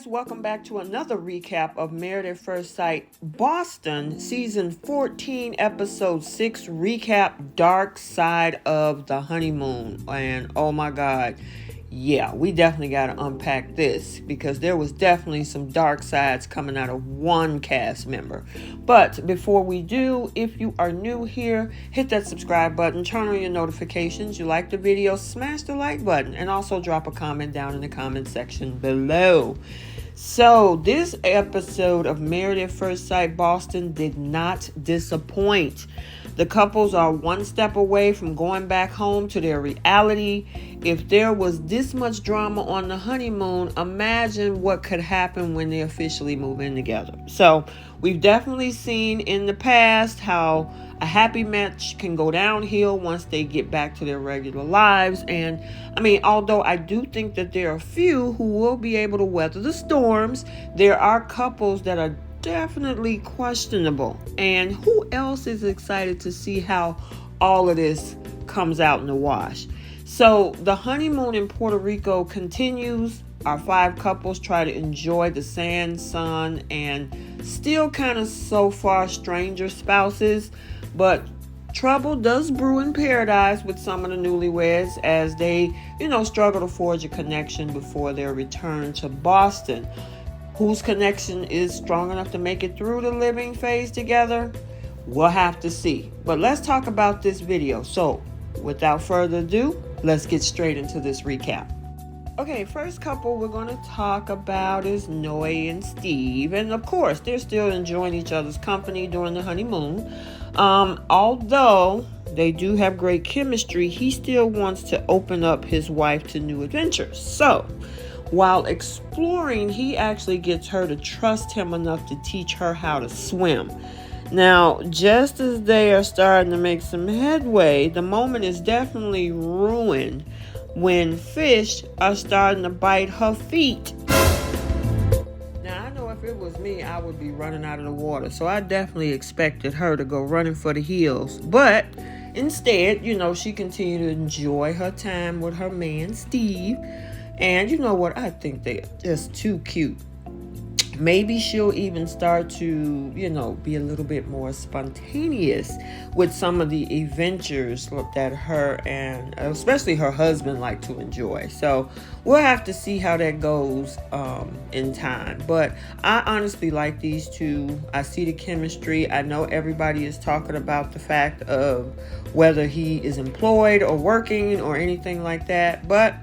guys, welcome back to another recap of Married at First Sight Boston, season 14, episode 6, recap, Dark Side of the Honeymoon. And oh my God, yeah, we definitely got to unpack this because there was definitely some dark sides coming out of one cast member. But before we do, if you are new here, hit that subscribe button, turn on your notifications. You like the video, smash the like button, and also drop a comment down in the comment section below. So this episode of Married at First Sight Boston did not disappoint. The couples are one step away from going back home to their reality. If there was this much drama on the honeymoon, imagine what could happen when they officially move in together. So we've definitely seen in the past how a happy match can go downhill once they get back to their regular lives. And I mean, although I do think that there are a few who will be able to weather the storms, there are couples that are definitely questionable. And who else is excited to see how all of this comes out in the wash? So the honeymoon in Puerto Rico continues. Our 5 couples try to enjoy the sand, sun, and still kind of so far stranger spouses. But trouble does brew in paradise with some of the newlyweds as they, struggle to forge a connection before their return to Boston. Whose connection is strong enough to make it through the living phase together? We'll have to see. But let's talk about this video. So, without further ado, let's get straight into this recap. Okay, first couple we're going to talk about is Noy and Steve. And of course, they're still enjoying each other's company during the honeymoon. Although they do have great chemistry, he still wants to open up his wife to new adventures. So, while exploring, he actually gets her to trust him enough to teach her how to swim. Now, just as they are starting to make some headway, the moment is definitely ruined when fish are starting to bite her feet. Now, I know if it was me, I would be running out of the water. So I definitely expected her to go running for the hills. But instead, she continued to enjoy her time with her man, Steve. And you know what? I think they're just too cute. Maybe she'll even start to, be a little bit more spontaneous with some of the adventures that her and especially her husband like to enjoy. So we'll have to see how that goes in time. But I honestly like these two. I see the chemistry. I know everybody is talking about the fact of whether he is employed or working or anything like that. But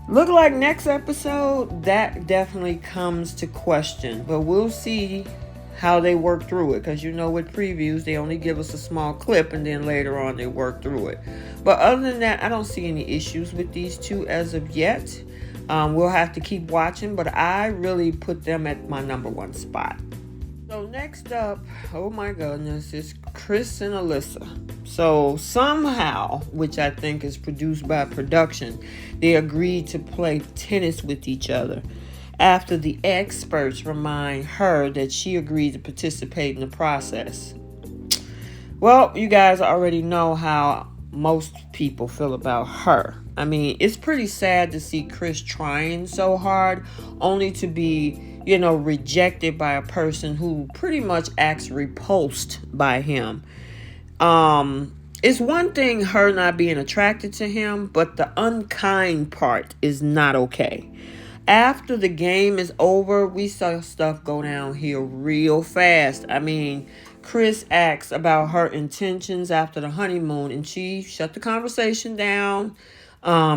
look like next episode, that definitely comes to question. But we'll see how they work through it. Because with previews, they only give us a small clip and then later on they work through it. But other than that, I don't see any issues with these two as of yet. We'll have to keep watching. But I really put them at my number 1 spot. So next up, oh my goodness, is Chris and Alyssa. So somehow, which I think is produced by production, they agreed to play tennis with each other after the experts remind her that she agreed to participate in the process. Well, you guys already know how most people feel about her. I mean, it's pretty sad to see Chris trying so hard only to be rejected by a person who pretty much acts repulsed by him. It's one thing her not being attracted to him, but the unkind part is not okay. After the game is over, we saw stuff go downhill real fast. I mean, Chris asks about her intentions after the honeymoon, and she shut the conversation down.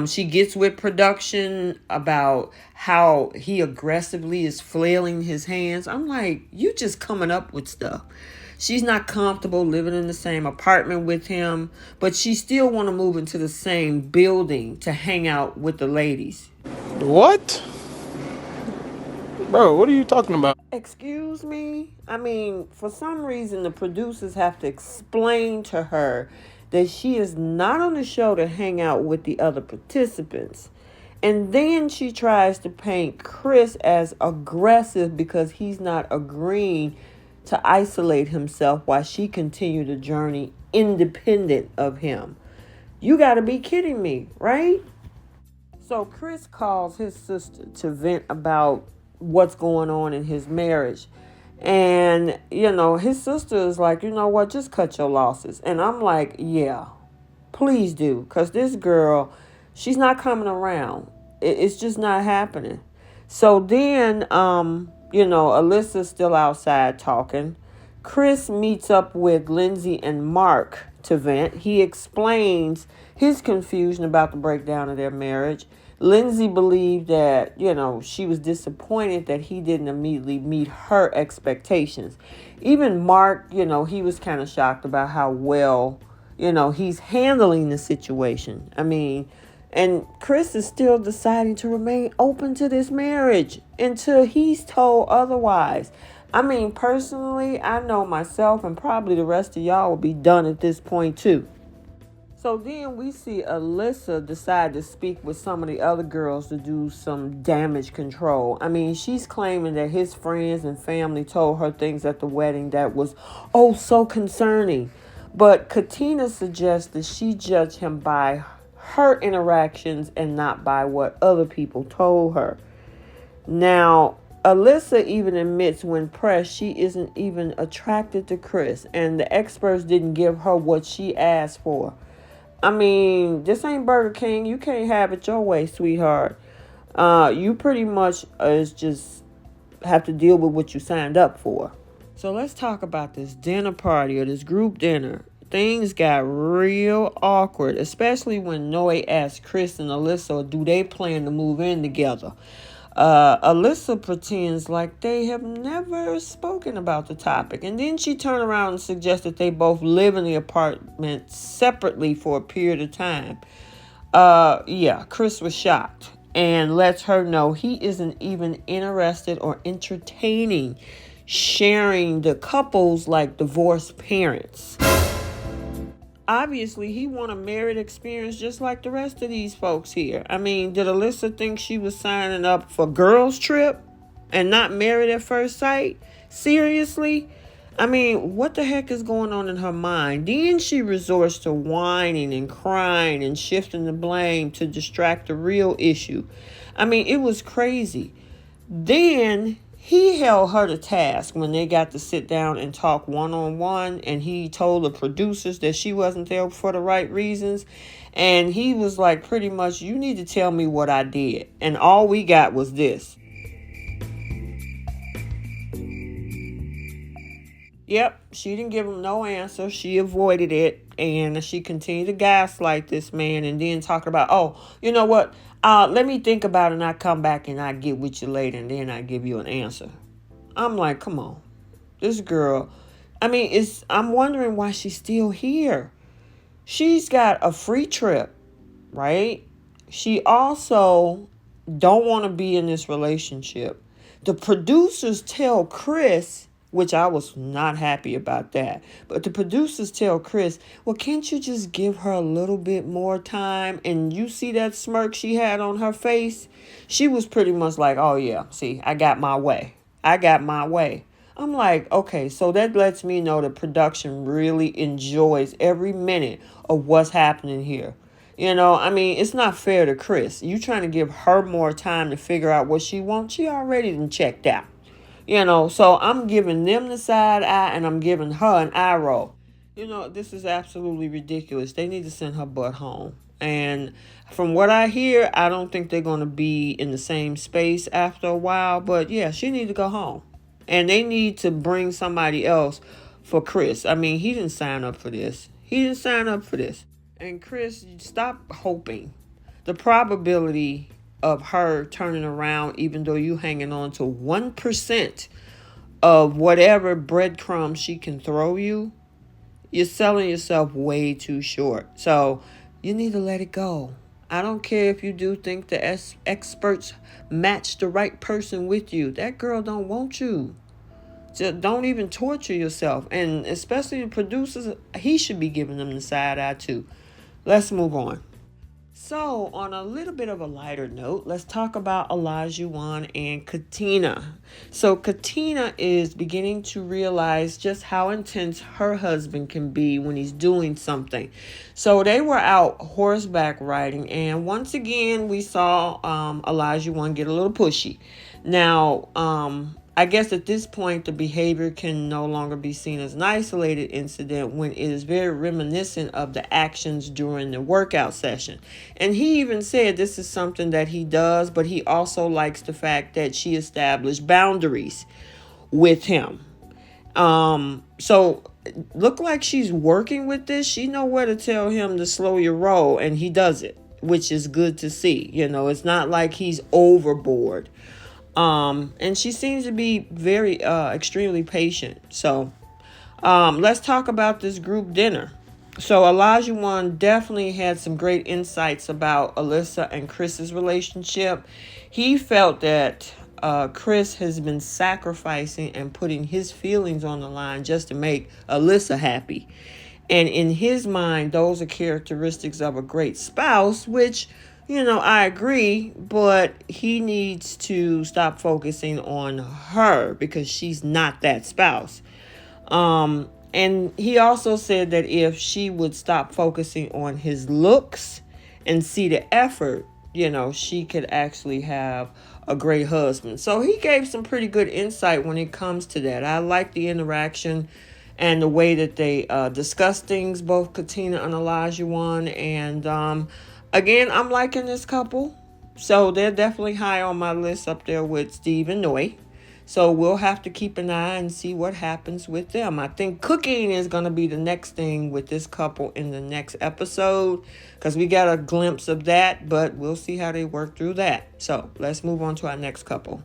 She gets with production about how he aggressively is flailing his hands. I'm like, you just coming up with stuff. She's not comfortable living in the same apartment with him, but she still want to move into the same building to hang out with the ladies. What? Bro, what are you talking about? Excuse me? I mean, for some reason, the producers have to explain to her that she is not on the show to hang out with the other participants. And then she tries to paint Chris as aggressive because he's not agreeing to isolate himself while she continued the journey independent of him. You got to be kidding me, right? So Chris calls his sister to vent about what's going on in his marriage. And, his sister is like, you know what, just cut your losses. And I'm like, yeah, please do. Because this girl, she's not coming around. It's just not happening. So then, Alyssa's still outside talking. Chris meets up with Lindsay and Mark to vent. He explains his confusion about the breakdown of their marriage. Lindsay believed that, she was disappointed that he didn't immediately meet her expectations. Even Mark, he was kind of shocked about how well, he's handling the situation. I mean, and Chris is still deciding to remain open to this marriage until he's told otherwise. I mean, personally, I know myself and probably the rest of y'all will be done at this point too. So then we see Alyssa decide to speak with some of the other girls to do some damage control. I mean, she's claiming that his friends and family told her things at the wedding that was, oh, so concerning. But Katina suggests that she judge him by her interactions and not by what other people told her. Now, Alyssa even admits when pressed she isn't even attracted to Chris, and the experts didn't give her what she asked for. I mean, this ain't Burger King. You can't have it your way, sweetheart. You pretty much just have to deal with what you signed up for. So let's talk about this dinner party or this group dinner. Things got real awkward, especially when Noy asked Chris and Alyssa, do they plan to move in together? Alyssa pretends like they have never spoken about the topic. And then she turned around and suggested they both live in the apartment separately for a period of time. Chris was shocked and lets her know he isn't even interested or entertaining sharing the couples like divorced parents. Obviously, he want a married experience just like the rest of these folks here. I mean, did Alyssa think she was signing up for girls' trip and not married at first sight? Seriously? I mean, what the heck is going on in her mind? Then she resorts to whining and crying and shifting the blame to distract the real issue. I mean, it was crazy. Then he held her to task when they got to sit down and talk one-on-one, and he told the producers that she wasn't there for the right reasons. And he was like, pretty much, you need to tell me what I did. And all we got was this. Yep, she didn't give him no answer. She avoided it, and she continued to gaslight this man and then talking about, oh, you know what? Let me think about it and I come back and I get with you later and then I give you an answer. I'm like, come on. This girl, I'm wondering why she's still here. She's got a free trip, right? She also don't want to be in this relationship. The producers tell Chris, which I was not happy about that. But the producers tell Chris, well, can't you just give her a little bit more time? And you see that smirk she had on her face? She was pretty much like, oh, yeah, see, I got my way. I'm like, okay, so that lets me know that production really enjoys every minute of what's happening here. It's not fair to Chris. You trying to give her more time to figure out what she wants. She already done checked out. So I'm giving them the side eye and I'm giving her an eye roll. This is absolutely ridiculous. They need to send her butt home. And from what I hear, I don't think they're going to be in the same space after a while. But yeah, she needs to go home. And they need to bring somebody else for Chris. He didn't sign up for this. And Chris, stop hoping. The probability of her turning around, even though you hanging on to 1% of whatever breadcrumbs she can throw you, you're selling yourself way too short. So you need to let it go. I don't care if you do think the experts match the right person with you. That girl don't want you. Just don't even torture yourself. And especially the producers, he should be giving them the side eye too. Let's move on. So, on a little bit of a lighter note, let's talk about Olajuwon and Katina. So, Katina is beginning to realize just how intense her husband can be when he's doing something. So, they were out horseback riding, and once again, we saw Olajuwon get a little pushy. Now, I guess at this point, the behavior can no longer be seen as an isolated incident when it is very reminiscent of the actions during the workout session. And he even said this is something that he does, but he also likes the fact that she established boundaries with him. So look like she's working with this. She know where to tell him to slow your roll, and he does it, which is good to see. It's not like he's overboard. And she seems to be very, extremely patient. So, let's talk about this group dinner. So, Olajuwon definitely had some great insights about Alyssa and Chris's relationship. He felt that Chris has been sacrificing and putting his feelings on the line just to make Alyssa happy. And in his mind, those are characteristics of a great spouse, which I agree, but he needs to stop focusing on her because she's not that spouse. And he also said that if she would stop focusing on his looks and see the effort, she could actually have a great husband. So he gave some pretty good insight when it comes to that. I like the interaction and the way that they discuss things, both Katina and Olajuwon. And again, I'm liking this couple. So they're definitely high on my list up there with Steve and Noy. So we'll have to keep an eye and see what happens with them. I think cooking is going to be the next thing with this couple in the next episode, because we got a glimpse of that, but we'll see how they work through that. So let's move on to our next couple.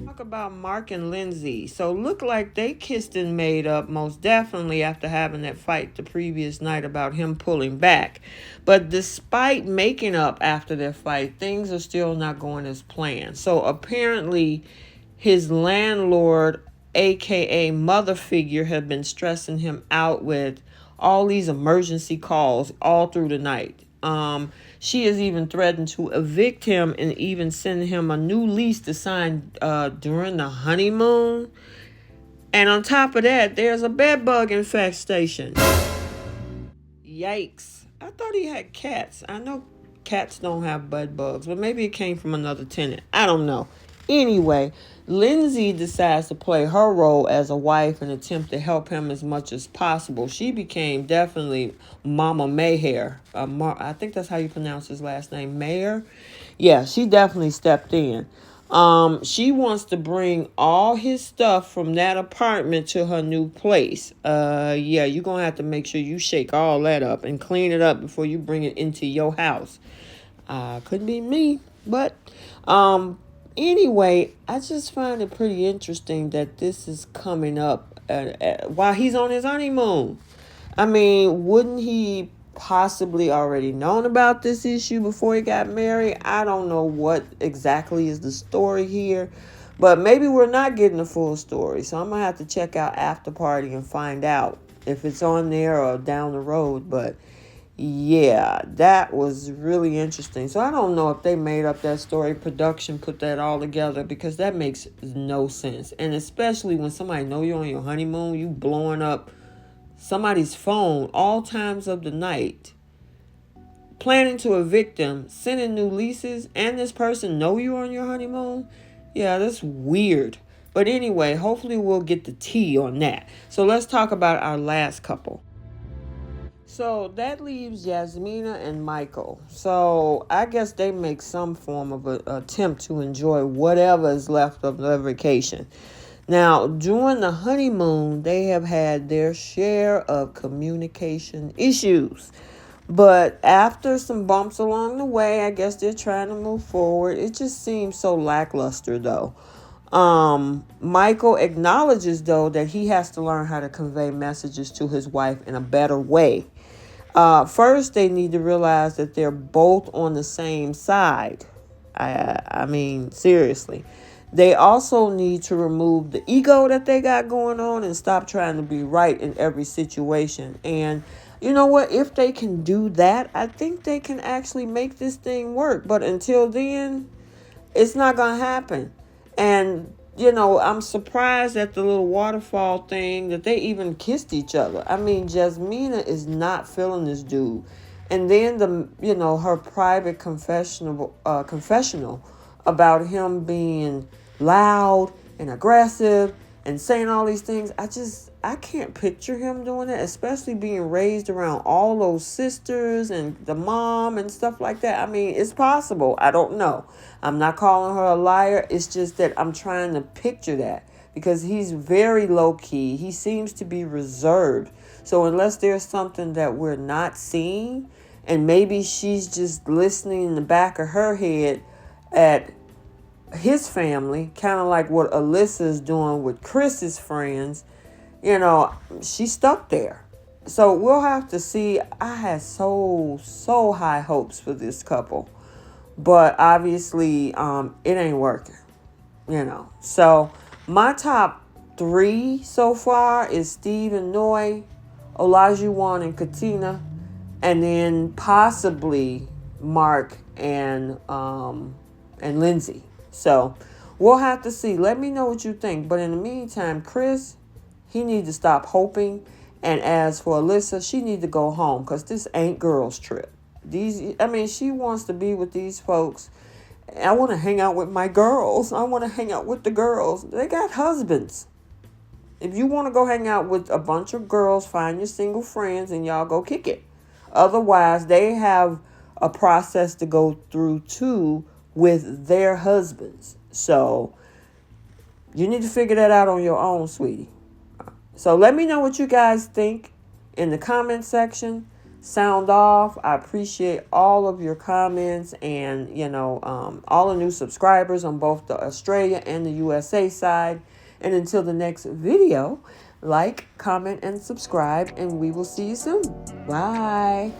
Talk about Mark and Lindsay. So look like they kissed and made up most definitely after having that fight the previous night about him pulling back. But despite making up after their fight, things are still not going as planned. So apparently his landlord, aka mother figure, had been stressing him out with all these emergency calls all through the night. She has even threatened to evict him and even send him a new lease to sign during the honeymoon. And on top of that, there's a bed bug infestation. Yikes. I thought he had cats. I know cats don't have bed bugs, but maybe it came from another tenant. I don't know. Anyway, Lindsay decides to play her role as a wife and attempt to help him as much as possible. She became definitely Mama Mayhair. I think that's how you pronounce his last name, Mayer. Yeah, she definitely stepped in. She wants to bring all his stuff from that apartment to her new place. Yeah, you're going to have to make sure you shake all that up and clean it up before you bring it into your house. Couldn't be me, but, anyway, I just find it pretty interesting that this is coming up while he's on his honeymoon. I mean, wouldn't he possibly already known about this issue before he got married? I don't know what exactly is the story here, but maybe we're not getting the full story. So I'm going to have to check out After Party and find out if it's on there or down the road. But yeah, that was really interesting. So I don't know if they made up that story, production put that all together, because that makes no sense. And especially when somebody know you're on your honeymoon, you blowing up somebody's phone all times of the night, planning to evict them, sending new leases, and this person know you're on your honeymoon. Yeah, that's weird. But anyway, hopefully we'll get the tea on that. So let's talk about our last couple. So that leaves Yasmine and Michael. So I guess they make some form of an attempt to enjoy whatever is left of their vacation. Now, during the honeymoon, they have had their share of communication issues. But after some bumps along the way, I guess they're trying to move forward. It just seems so lackluster, though. Michael acknowledges, though, that he has to learn how to convey messages to his wife in a better way. First, they need to realize that they're both on the same side. I mean, seriously. They also need to remove the ego that they got going on and stop trying to be right in every situation. And you know what? If they can do that, I think they can actually make this thing work. But until then, it's not going to happen. And, I'm surprised at the little waterfall thing that they even kissed each other. I mean, Jasmina is not feeling this dude. And then her private confessional about him being loud and aggressive and saying all these things. I can't picture him doing that, especially being raised around all those sisters and the mom and stuff like that. I mean, it's possible. I don't know. I'm not calling her a liar. It's just that I'm trying to picture that because he's very low key. He seems to be reserved. So unless there's something that we're not seeing, and maybe she's just listening in the back of her head at his family, kind of like what Alyssa's doing with Chris's friends, she's stuck there. So we'll have to see. I had so high hopes for this couple, but obviously it ain't working, So my top 3 so far is Steve and Noy, Olajuwon and Katina, and then possibly Mark and Lindsay. So we'll have to see. Let me know what you think. But in the meantime, Chris, he needs to stop hoping. And as for Alyssa, she needs to go home because this ain't girls' trip. She wants to be with these folks. I want to hang out with my girls. I want to hang out with the girls. They got husbands. If you want to go hang out with a bunch of girls, find your single friends and y'all go kick it. Otherwise, they have a process to go through too with their husbands. So you need to figure that out on your own, sweetie. So let me know what you guys think in the comment section. Sound off. I appreciate all of your comments and, all the new subscribers on both the Australia and the USA side. And until the next video, like, comment, and subscribe, and we will see you soon. Bye.